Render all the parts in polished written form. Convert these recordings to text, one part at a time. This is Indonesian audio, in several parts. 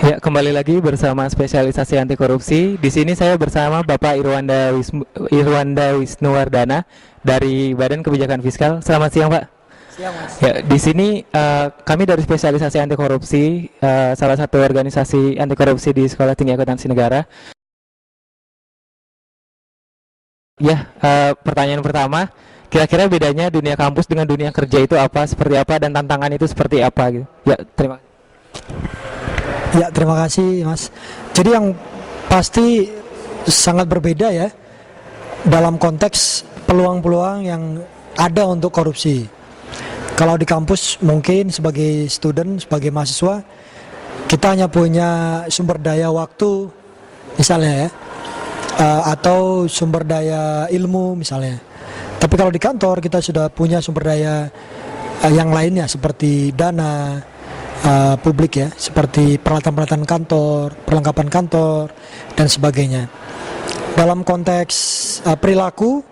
Ya, kembali lagi bersama spesialisasi anti korupsi. Di sini saya bersama Bapak Irwanda Wisnuwardana dari Badan Kebijakan Fiskal. Selamat siang, Pak. Siang, Mas. Ya, di sini kami dari spesialisasi anti korupsi, salah satu organisasi anti korupsi di Sekolah Tinggi Akuntansi Negara. Ya, pertanyaan pertama, kira-kira bedanya dunia kampus dengan dunia kerja itu apa, seperti apa, dan tantangan itu seperti apa gitu. Ya, terima kasih. Ya, terima kasih, Mas. Jadi yang pasti sangat berbeda ya dalam konteks peluang-peluang yang ada untuk korupsi. Kalau di kampus mungkin sebagai student, sebagai mahasiswa, kita hanya punya sumber daya waktu misalnya ya, atau sumber daya ilmu misalnya. Tapi kalau di kantor kita sudah punya sumber daya yang lainnya seperti dana publik ya, seperti peralatan-peralatan kantor, perlengkapan kantor, dan sebagainya. Dalam konteks perilaku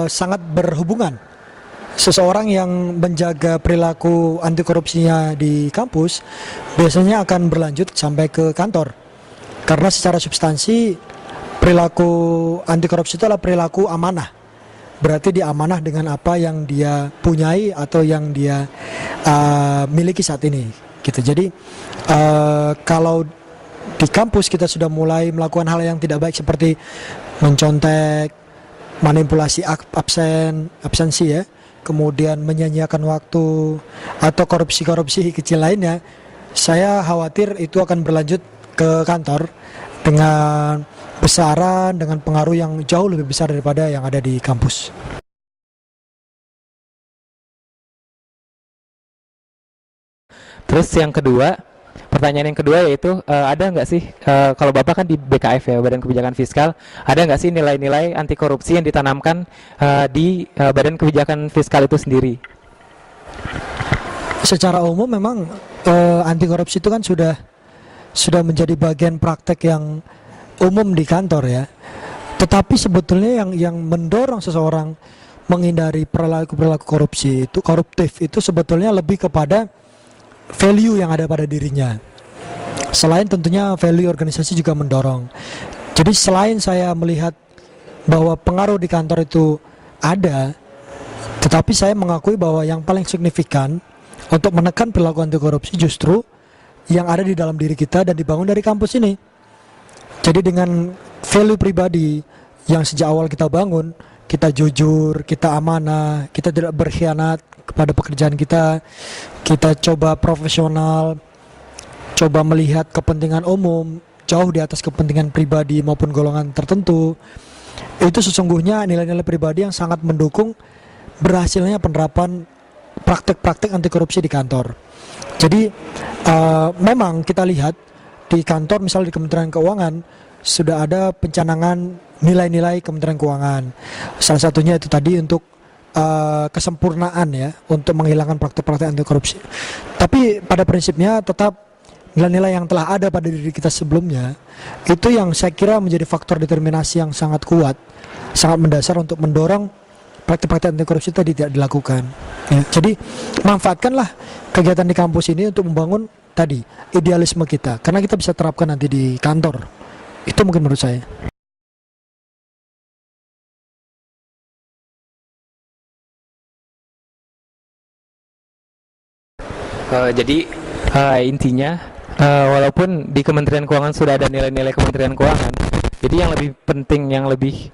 sangat berhubungan. Seseorang yang menjaga perilaku anti korupsinya di kampus biasanya akan berlanjut sampai ke kantor. Karena secara substansi perilaku anti korupsi itu adalah perilaku amanah. Berarti dia amanah dengan apa yang dia punyai atau yang dia miliki saat ini gitu. Jadi kalau di kampus kita sudah mulai melakukan hal yang tidak baik seperti mencontek, manipulasi absensi ya, kemudian menyanyiakan waktu atau korupsi-korupsi kecil lainnya, saya khawatir itu akan berlanjut ke kantor dengan besaran, dengan pengaruh yang jauh lebih besar daripada yang ada di kampus. Terus yang kedua, pertanyaan yang kedua yaitu ada nggak sih, kalau Bapak kan di BKF ya, Badan Kebijakan Fiskal, ada nggak sih nilai-nilai anti korupsi yang ditanamkan di Badan Kebijakan Fiskal itu sendiri? Secara umum memang anti korupsi itu kan sudah menjadi bagian praktek yang umum di kantor ya. Tetapi sebetulnya yang mendorong seseorang menghindari perilaku korupsi itu koruptif itu sebetulnya lebih kepada value yang ada pada dirinya. Selain tentunya value organisasi juga mendorong. Jadi selain saya melihat bahwa pengaruh di kantor itu ada, tetapi saya mengakui bahwa yang paling signifikan untuk menekan perilaku anti korupsi justru yang ada di dalam diri kita dan dibangun dari kampus ini. Jadi dengan value pribadi yang sejak awal kita bangun, kita jujur, kita amanah, kita tidak berkhianat kepada pekerjaan kita, kita coba profesional, coba melihat kepentingan umum jauh di atas kepentingan pribadi maupun golongan tertentu. Itu sesungguhnya nilai-nilai pribadi yang sangat mendukung berhasilnya penerapan praktek-praktek anti korupsi di kantor. Jadi memang kita lihat di kantor, misalnya di Kementerian Keuangan, sudah ada pencanangan nilai-nilai Kementerian Keuangan. Salah satunya itu tadi untuk kesempurnaan ya, untuk menghilangkan praktek-praktek anti korupsi. Tapi pada prinsipnya tetap nilai-nilai yang telah ada pada diri kita sebelumnya, itu yang saya kira menjadi faktor determinasi yang sangat kuat, sangat mendasar untuk mendorong praktek-praktek anti korupsi tadi tidak dilakukan. Ya, jadi manfaatkanlah kegiatan di kampus ini untuk membangun tadi idealisme kita, karena kita bisa terapkan nanti di kantor. Itu mungkin menurut saya. Jadi intinya walaupun di Kementerian Keuangan sudah ada nilai-nilai Kementerian Keuangan, jadi yang lebih penting, yang lebih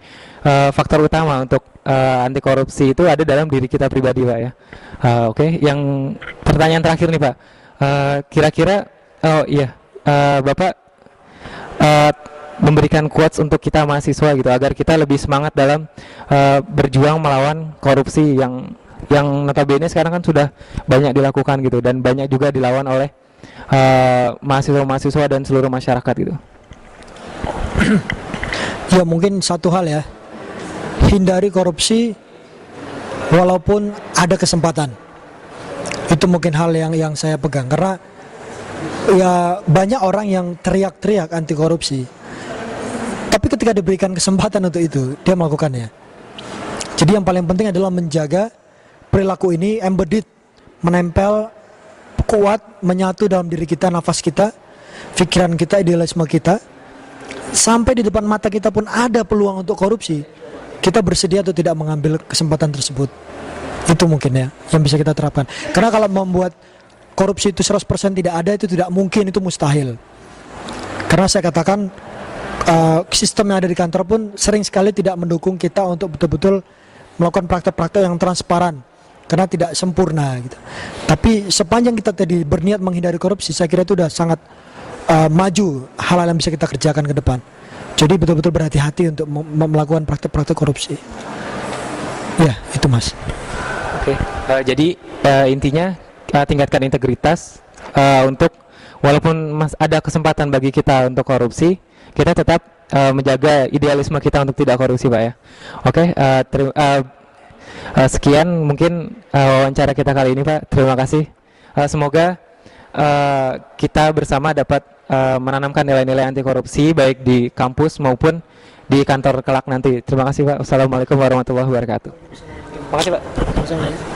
faktor utama untuk anti korupsi itu ada dalam diri kita pribadi, Pak ya. Oke. Yang pertanyaan terakhir nih, Pak. Kira-kira, Bapak memberikan quotes untuk kita mahasiswa gitu agar kita lebih semangat dalam berjuang melawan korupsi yang notabene sekarang kan sudah banyak dilakukan gitu dan banyak juga dilawan oleh mahasiswa-mahasiswa dan seluruh masyarakat gitu. Ya mungkin satu hal ya, hindari korupsi walaupun ada kesempatan. Itu mungkin hal yang saya pegang, karena ya banyak orang yang teriak-teriak anti korupsi, tapi ketika diberikan kesempatan untuk itu dia melakukannya. Jadi yang paling penting adalah menjaga perilaku ini embedded, menempel kuat menyatu dalam diri kita, nafas kita, pikiran kita, idealisme kita, sampai di depan mata kita pun ada peluang untuk korupsi, kita bersedia atau tidak mengambil kesempatan tersebut. Itu mungkin ya yang bisa kita terapkan. Karena kalau membuat korupsi itu 100% tidak ada, itu tidak mungkin, itu mustahil. Karena saya katakan sistem yang ada di kantor pun sering sekali tidak mendukung kita untuk betul-betul melakukan praktek-praktek yang transparan, karena tidak sempurna gitu. Tapi sepanjang kita tadi berniat menghindari korupsi, saya kira itu sudah sangat maju hal-hal yang bisa kita kerjakan ke depan. Jadi betul-betul berhati-hati untuk melakukan praktek-praktek korupsi. Ya, itu Mas. Oke, jadi intinya tingkatkan integritas untuk walaupun ada kesempatan bagi kita untuk korupsi, kita tetap menjaga idealisme kita untuk tidak korupsi, Pak ya. Oke, sekian mungkin wawancara kita kali ini, Pak. Terima kasih. Semoga kita bersama dapat menanamkan nilai-nilai anti korupsi baik di kampus maupun di kantor kelak nanti. Terima kasih, Pak. Wassalamualaikum warahmatullahi wabarakatuh. Terima kasih, Pak.